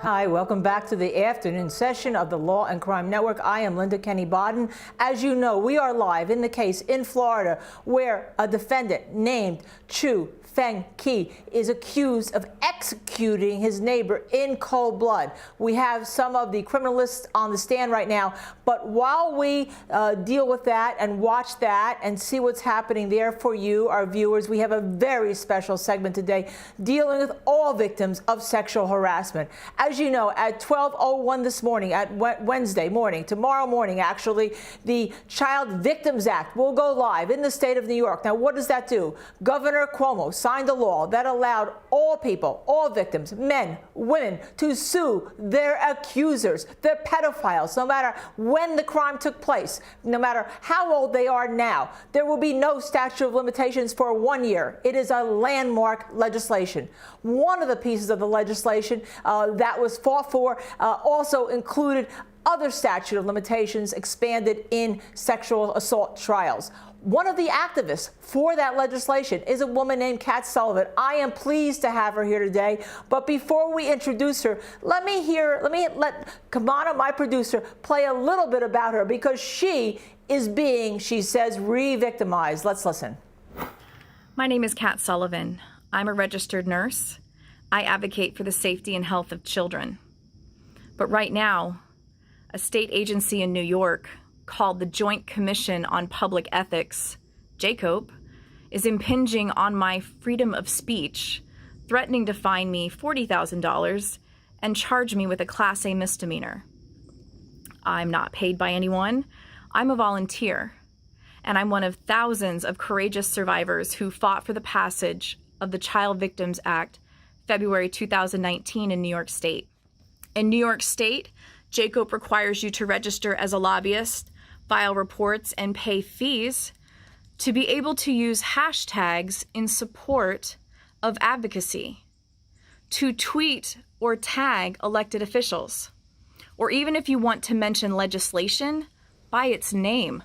Hi, welcome back to the afternoon session of the Law and Crime Network. I am Kenney Baden. As you know, we are live in the case in Florida where a defendant named Chu Feng Ki is accused of executing his neighbor in cold blood. We have some of the criminalists on the stand right now, but while we deal with that and watch that and see what's happening there for you, our viewers, we have a very special segment today dealing with all victims of sexual harassment. As you know, at 12:01 this morning, at Wednesday morning, tomorrow morning actually, the Child Victims Act will go live in the state of New York. Now, what does that do? Governor Cuomo signed a law that allowed all people, all victims, men, women, to sue their accusers, their pedophiles, no matter when the crime took place, no matter how old they are now. There will be no statute of limitations for 1 year. It is a landmark legislation. One of the pieces of the legislation that was fought for also included other statute of limitations expanded in sexual assault trials. One of the activists for that legislation is a woman named Sullivan. I am pleased to have her here today. But before we introduce her, let Kamana, my producer, play a little bit about her because she is being, she says, re-victimized. Let's listen. My name is Sullivan. I'm a registered nurse. I advocate for the safety and health of children. But right now, a state agency in New York called the Joint Commission on Public Ethics, JCOPE, is impinging on my freedom of speech, threatening to fine me $40,000 and charge me with a Class A misdemeanor. I'm not paid by anyone. I'm a volunteer, and I'm one of thousands of courageous survivors who fought for the passage of the Child Victims Act, February 2019 in New York State. In New York State, JCOPE requires you to register as a lobbyist, file reports, and pay fees to be able to use hashtags in support of advocacy, to tweet or tag elected officials, or even if you want to mention legislation by its name.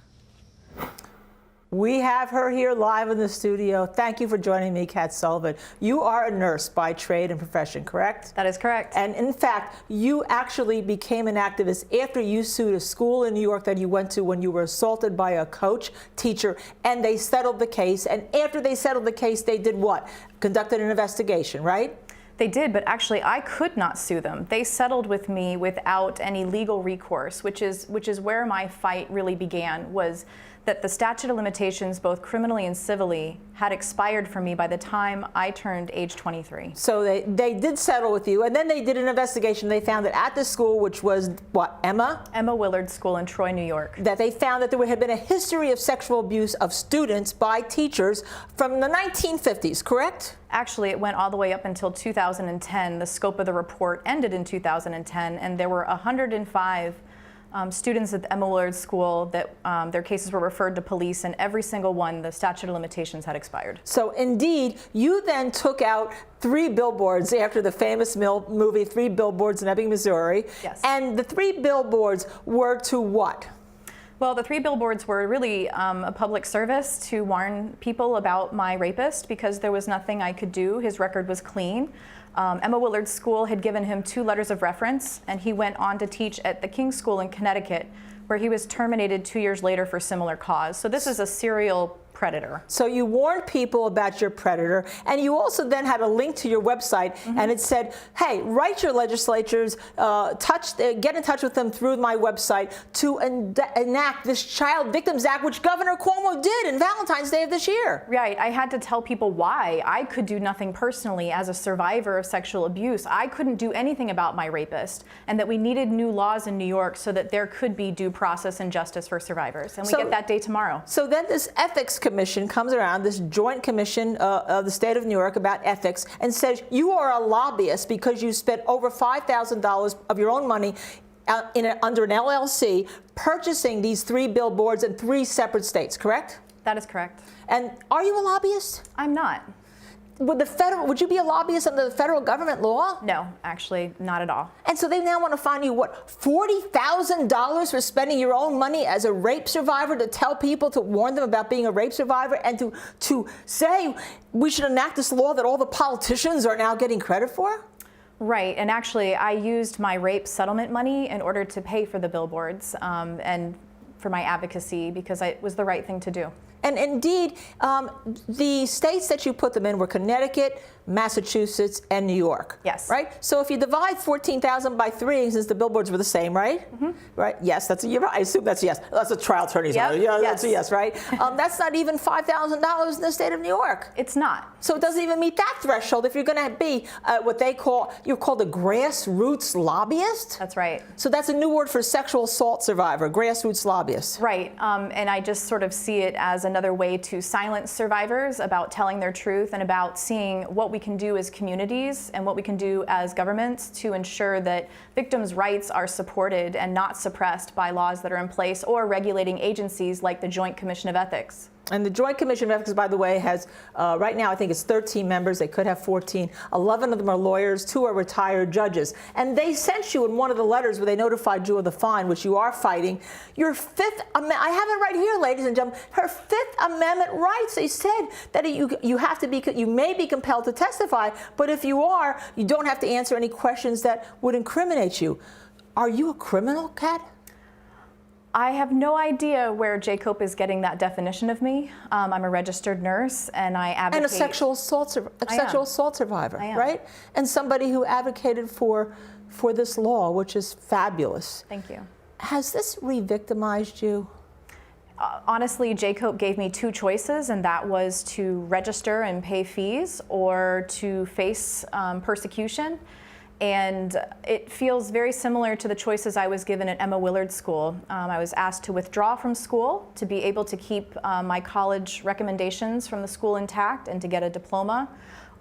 We have her here live in the studio. Thank you for joining me, Sullivan. You are a nurse by trade and profession, correct? That is correct. And in fact, you actually became an activist after you sued a school in New York that you went to when you were assaulted by a coach, teacher, and they settled the case. And after they settled the case, they did what? Conducted an investigation, right? They did, but actually I could not sue them. They settled with me without any legal recourse, which is where my fight really began, was that the statute of limitations, both criminally and civilly, had expired for me by the time I turned age 23. So they did settle with you, and then they did an investigation. They found that at the school, which was what, Emma Willard School in Troy, New York, that they found that there had been a history of sexual abuse of students by teachers from the 1950s, correct? Actually, it went all the way up until 2010. The scope of the report ended in 2010, and there were 105 students at the Emma Willard School that their cases were referred to police, and every single one, the statute of limitations had expired. So indeed, you then took out 3 billboards after the famous movie 3 Billboards in Ebbing, Missouri. Yes. And the 3 billboards were to what? Well, the 3 billboards were really a public service to warn people about my rapist because there was nothing I could do. His record was clean. Emma Willard School had given him 2 letters of reference, and he went on to teach at the King's School in Connecticut, where he was terminated 2 years later for similar cause. So this is a serial predator. So you warned people about your predator, and you also then had a link to your website, and it said, hey, write your legislatures, get in touch with them through my website to enact this Child Victims Act, which Governor Cuomo did in Valentine's Day of this year. Right. I had to tell people why. I could do nothing personally as a survivor of sexual abuse. I couldn't do anything about my rapist, and that we needed new laws in New York so that there could be due process and justice for survivors. And we get that day tomorrow. So then this ethics commission comes around, this joint commission of the state of New York about ethics, and says you are a lobbyist because you spent over $5,000 of your own money under an LLC purchasing these 3 billboards in 3 separate states, correct? That is correct. And are you a lobbyist? I'm not. Would you be a lobbyist under the federal government law? No, actually, not at all. And so they now want to fine you, what, $40,000 for spending your own money as a rape survivor to tell people, to warn them about being a rape survivor, and to say we should enact this law that all the politicians are now getting credit for? Right, and actually I used my rape settlement money in order to pay for the billboards and for my advocacy because it was the right thing to do. And indeed, the states that you put them in were Connecticut, Massachusetts, and New York. Yes. Right? So if you divide 14,000 by 3, since the billboards were the same, right? Mm-hmm. Right? Yes, I assume that's a yes. That's a trial attorney's yep. Yeah, yes. That's a yes, right? That's not even $5,000 in the state of New York. It's not. So it doesn't even meet that threshold if you're going to be what you're called a grassroots lobbyist? That's right. So that's a new word for sexual assault survivor, grassroots lobbyist. Right, and I just sort of see it as another way to silence survivors about telling their truth and about seeing what we can do as communities and what we can do as governments to ensure that victims' rights are supported and not suppressed by laws that are in place or regulating agencies like the Joint Commission of Ethics. And the Joint Commission of Ethics, by the way, has right now I think it's 13 members. They could have 14. 11 of them are lawyers. 2 are retired judges. And they sent you in one of the letters where they notified you of the fine, which you are fighting, your Fifth Amendment. I have it right here, ladies and gentlemen. Her Fifth Amendment rights. They said that you may be compelled to testify, but if you are, you don't have to answer any questions that would incriminate you. Are you a criminal, Kat? I have no idea where Jacob is getting that definition of me. I'm a registered nurse, and I advocate. And a sexual assault survivor, right? And somebody who advocated for this law, which is fabulous. Thank you. Has this re-victimized you? Honestly, Jacob gave me 2 choices, and that was to register and pay fees or to face persecution. And it feels very similar to the choices I was given at Emma Willard School. I was asked to withdraw from school to be able to keep my college recommendations from the school intact and to get a diploma,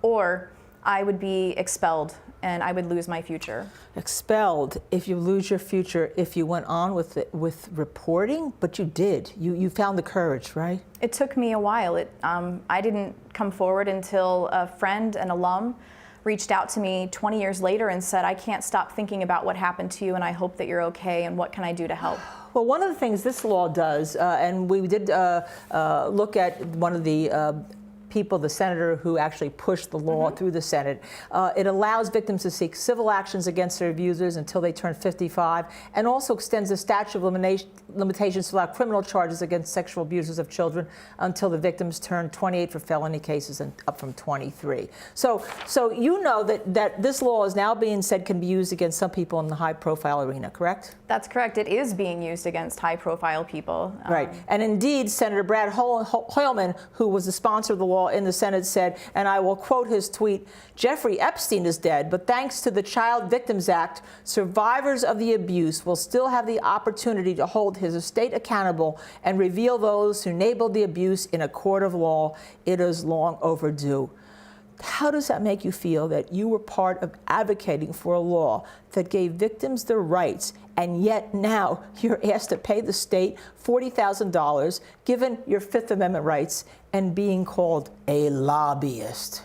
or I would be expelled and I would lose my future. Expelled if you lose your future if you went on with reporting, but you did. You found the courage, right? It took me a while. I didn't come forward until a friend, an alum, reached out to me 20 years later and said, I can't stop thinking about what happened to you and I hope that you're okay and what can I do to help? Well, one of the things this law does, and we did look at one of the people, the senator who actually pushed the law through the Senate. It allows victims to seek civil actions against their abusers until they turn 55, and also extends the statute of limitations to allow criminal charges against sexual abusers of children until the victims turn 28 for felony cases and up from 23. So you know that this law is now being said can be used against some people in the high-profile arena, correct? That's correct. It is being used against high-profile people. Right. And indeed, Senator Brad Hoylman, who was the sponsor of the law in the Senate, said, and I will quote his tweet, Jeffrey Epstein is dead, but thanks to the Child Victims Act, survivors of the abuse will still have the opportunity to hold his estate accountable and reveal those who enabled the abuse in a court of law. It is long overdue. How does that make you feel that you were part of advocating for a law that gave victims their rights, and yet now you're asked to pay the state $40,000, given your Fifth Amendment rights, and being called a lobbyist?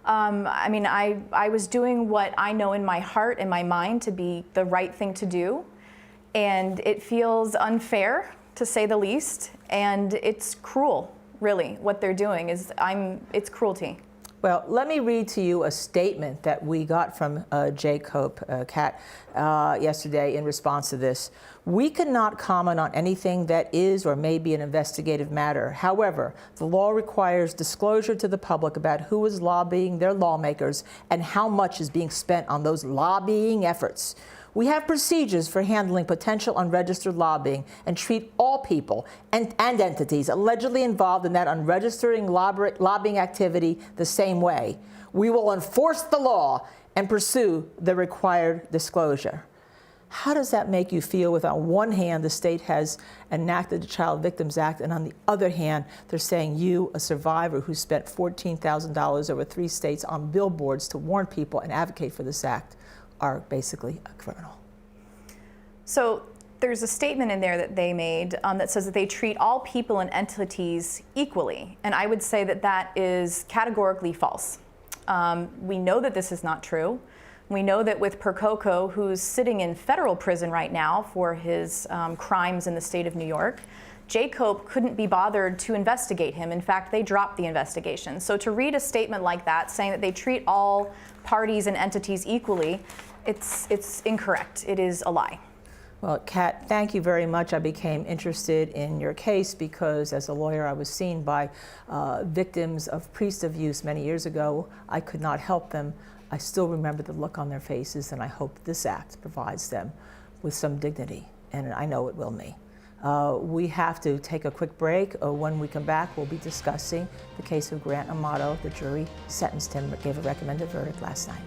I mean, I was doing what I know in my heart and my mind to be the right thing to do, and it feels unfair, to say the least, and it's cruel. Really, what they're doing is, it's cruelty. Well, let me read to you a statement that we got from Jacob, Kat, yesterday in response to this. We cannot comment on anything that is or may be an investigative matter. However, the law requires disclosure to the public about who is lobbying their lawmakers and how much is being spent on those lobbying efforts. We have procedures for handling potential unregistered lobbying and treat all people and entities allegedly involved in that unregistered lobbying activity the same way. We will enforce the law and pursue the required disclosure. How does that make you feel with, on one hand, the state has enacted the Child Victims Act, and on the other hand, they're saying you, a survivor who spent $14,000 over 3 states on billboards to warn people and advocate for this act, are basically a criminal? So there's a statement in there that they made that says that they treat all people and entities equally. And I would say that that is categorically false. We know that this is not true. We know that with Percoco, who's sitting in federal prison right now for his crimes in the state of New York, J. Cope couldn't be bothered to investigate him. In fact, they dropped the investigation. So to read a statement like that saying that they treat all parties and entities equally, it's incorrect. It is a lie. Well, Kat, thank you very much. I became interested in your case because as a lawyer I was seen by victims of priest abuse many years ago. I could not help them. I still remember the look on their faces, and I hope this act provides them with some dignity, and I know it will me. We have to take a quick break. When we come back, we'll be discussing the case of Grant Amato. The jury sentenced him but gave a recommended verdict last night.